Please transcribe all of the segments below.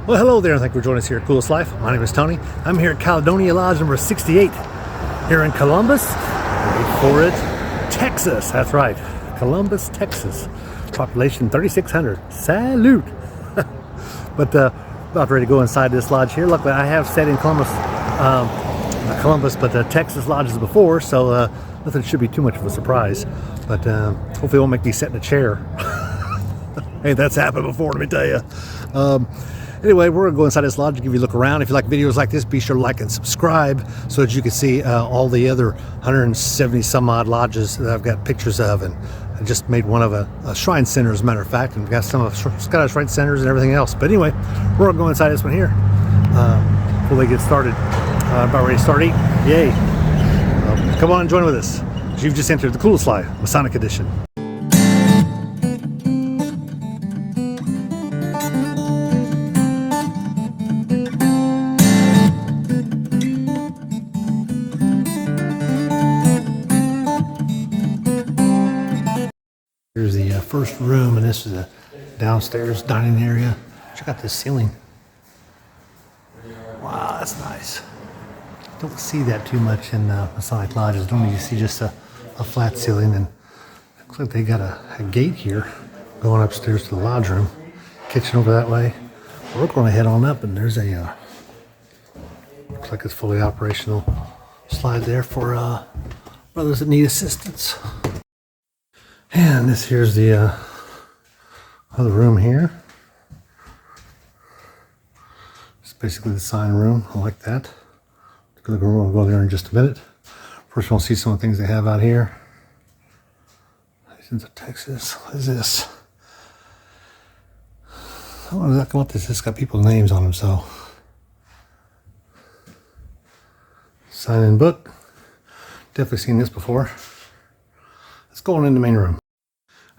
Well, hello there, and thank you for joining us here at Coolest Life. My name is Tony. I'm here at Caledonia Lodge number 68 here in Columbus. Wait for it, Texas. That's right, Columbus, Texas. Population 3,600. Salute. But about ready to go inside this lodge here. Luckily, I have stayed in Columbus, not Columbus, but Texas lodges before, so nothing should be too much of a surprise. But hopefully, it won't make me sit in a chair. Hey, that's happened before, let me tell you. Anyway, we're going to go inside this lodge and give you a look around. If you like videos like this, be sure to like and subscribe so that you can see all the other 170 some odd lodges that I've got pictures of. And I just made one of a shrine center, as a matter of fact, and got some of Scottish Rite centers and everything else. But anyway, we're going to go inside this one here before they get started. About ready to start eating. Yay. Come on and join with us. You've just entered the Coolest Life, Masonic edition. Here's the first room, and this is a downstairs dining area. Check out this ceiling. Wow, that's nice. Don't see that too much in Masonic lodges. Normally you see just a flat ceiling, and looks like they got a gate here going upstairs to the lodge room. Kitchen over that way. We're going to head on up, and there's a looks like it's fully operational slide there for brothers that need assistance. And this here's the other room here. It's basically the sign room. I like that. We'll go there in just a minute. First, we'll see some of the things they have out here. Into Texas. What is this? I don't know exactly what this is. It's got people's names on them, so. Sign-in book. Definitely seen this before. Let's go on in the main room.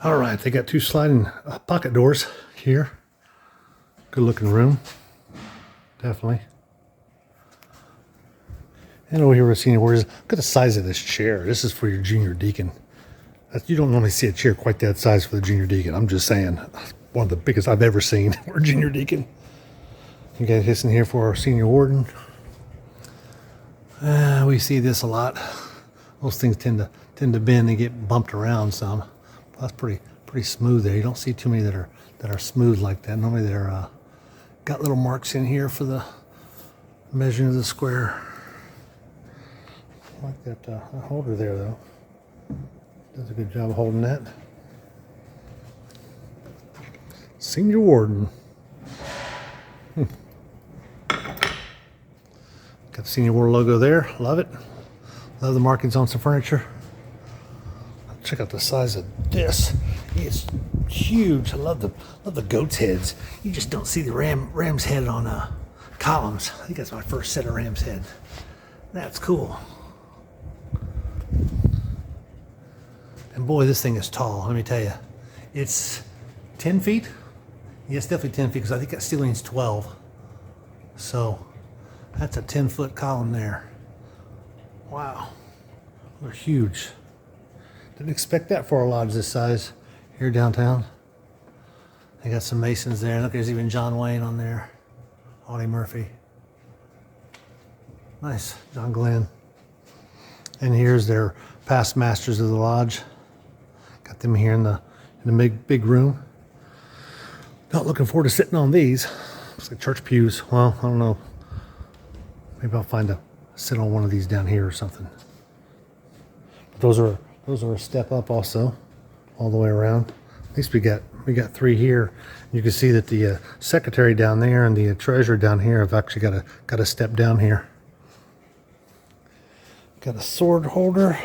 All right, they got two sliding pocket doors here. Good looking room. Definitely. And over here we're seeing look at the size of this chair. This is for your junior deacon. You don't normally see a chair quite that size for the junior deacon. I'm just saying, one of the biggest I've ever seen for a junior deacon. You got this in here for our senior warden. We see this a lot. Those things tend to bend and get bumped around some. That's pretty smooth there. You don't see too many that are smooth like that. Normally they're got little marks in here for the measuring of the square. I like that holder there, though. Does a good job of holding that. Senior warden. Got the senior warden logo there. Love it. Love the markings on some furniture. Check out the size of this. It's huge. I love the goat's heads. You just don't see the ram's head on columns. I think that's my first set of ram's head. That's cool. And boy, this thing is tall. Let me tell you, it's 10 feet. Yes, definitely 10 feet because I think that ceiling's 12. So that's a 10-foot column there. Wow, they're huge. Didn't expect that for a lodge this size here downtown. They got some masons there. Look, there's even John Wayne on there. Audie Murphy. Nice, John Glenn. And here's their past masters of the lodge. Got them here in the big room. Not looking forward to sitting on these. Looks like church pews. Well, I don't know. Maybe I'll sit on one of these down here or something. But those are a step up also, all the way around. At least we got three here. You can see that the secretary down there and the treasurer down here have actually got a step down here. Got a sword holder.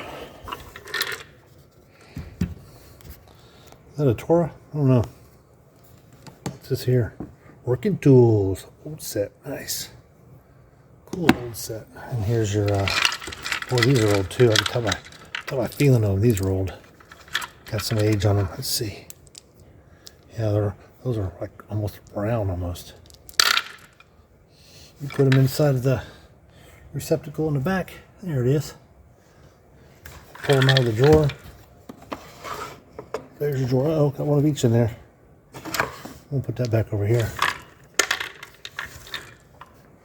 Is that a Torah? I don't know. What's this here? Working tools. Old set. Nice. Cool old set. And here's your, boy, these are old too. I can tell my feeling of them. These are old. Got some age on them. Let's see. Yeah, those are like almost brown almost. You put them inside of the receptacle in the back. There it is. Pull them out of the drawer. There's your drawer. Oh, got one of each in there. We'll put that back over here.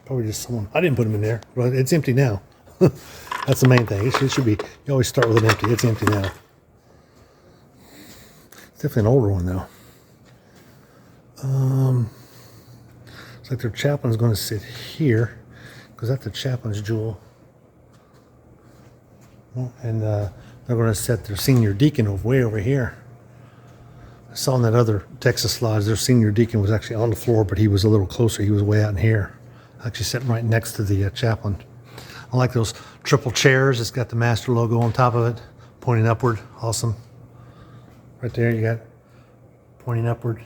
Probably just someone. I didn't put them in there, but it's empty now. That's the main thing. It should be. You always start with an empty. It's empty now. It's definitely an older one though. It's like their chaplain's going to sit here because that's the chaplain's jewel. And they're going to set their senior deacon way over here. I saw in that other Texas lodge, their senior deacon was actually on the floor, but he was a little closer. He was way out in here, actually sitting right next to the chaplain. I like those triple chairs. It's got the master logo on top of it, pointing upward. Awesome. Right there, you got pointing upward.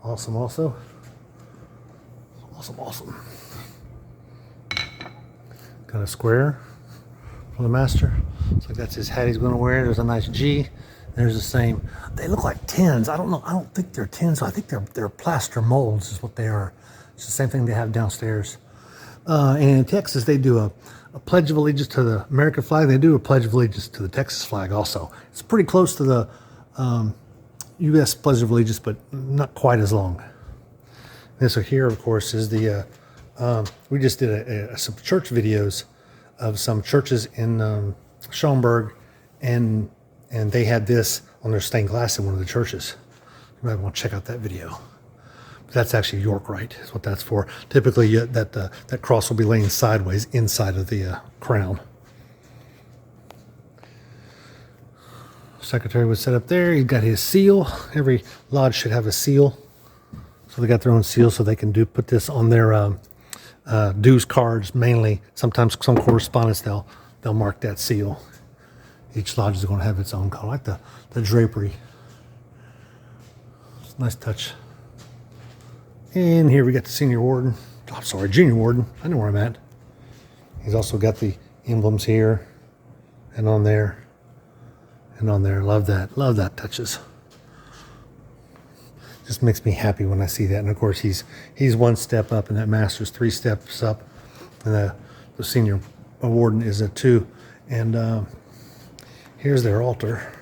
Awesome also. Awesome. Got a square for the master. Looks like that's his hat he's going to wear. There's a nice G. There's the same. They look like tins. I don't know. I don't think they're tins. I think they're plaster molds is what they are. It's the same thing they have downstairs. And in Texas, they do a Pledge of Allegiance to the American flag. They do a Pledge of Allegiance to the Texas flag also. It's pretty close to the U.S. Pledge of Allegiance, but not quite as long. This here, of course, is the, we just did some church videos of some churches in Schaumburg, and they had this on their stained glass in one of the churches. You might want to check out that video. But that's actually York Rite, is what that's for. Typically, that cross will be laying sideways inside of the crown. Secretary was set up there. He got his seal. Every lodge should have a seal. So they got their own seal, so they can put this on their dues cards mainly. Sometimes some correspondence they'll mark that seal. Each lodge is going to have its own color. I like the drapery. Nice touch. And here we got the senior warden. I'm sorry, junior warden. I know where I'm at. He's also got the emblems here and on there and on there. Love that. Love that touches. Just makes me happy when I see that. And of course, he's one step up, and that master's 3 steps up, and the senior warden is a 2. And here's their altar.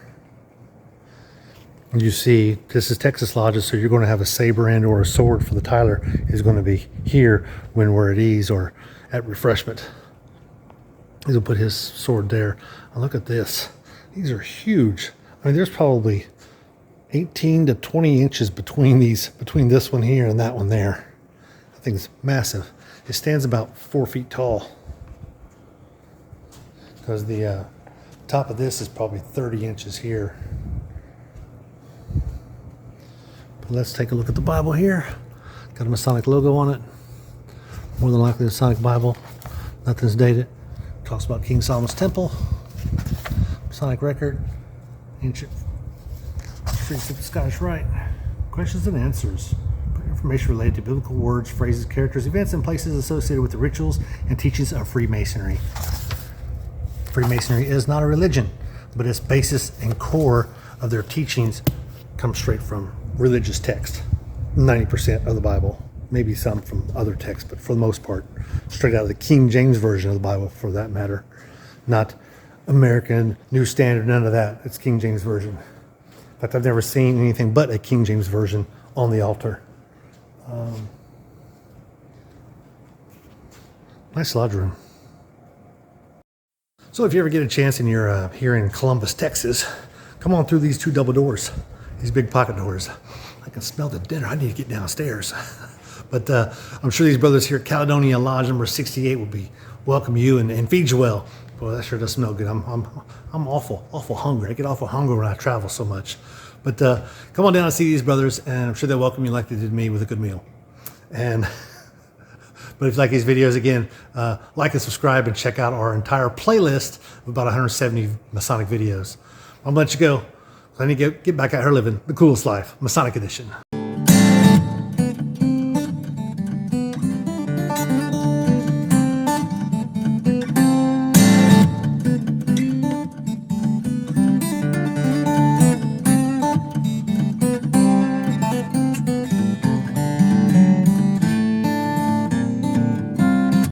You see, this is Texas lodges, so you're going to have a saber and or a sword for the Tyler is going to be here when we're at ease or at refreshment. He's going to put his sword there. And look at this. These are huge. I mean, there's probably 18 to 20 inches between this one here and that one there. I think it's massive. It stands about 4 feet tall because the top of this is probably 30 inches here. But let's take a look at the Bible here. Got a Masonic logo on it. More than likely a Masonic Bible. Nothing's dated. Talks about King Solomon's Temple. Masonic record. Ancient Streets of the Scottish Rite. Questions and answers. Information related to biblical words, phrases, characters, events, and places associated with the rituals and teachings of Freemasonry. Freemasonry is not a religion, but its basis and core of their teachings comes straight from religious text. 90% of the Bible, maybe some from other texts, but for the most part, straight out of the King James Version of the Bible, for that matter. Not American, New Standard, none of that. It's King James Version. In fact, I've never seen anything but a King James Version on the altar. Nice lodge room. So if you ever get a chance and you're here in Columbus, Texas, come on through these 2 double doors, these big pocket doors. I can smell the dinner. I need to get downstairs. But I'm sure these brothers here at Caledonia Lodge number 68 will welcome you and feed you well. Boy, that sure does smell good. I'm awful hungry. I get awful hungry when I travel so much. But come on down and see these brothers, and I'm sure they'll welcome you like they did me with a good meal. And but if you like these videos, again, like and subscribe and check out our entire playlist of about 170 Masonic videos. I'm gonna let you go. I need to get back out here living the coolest life, Masonic edition.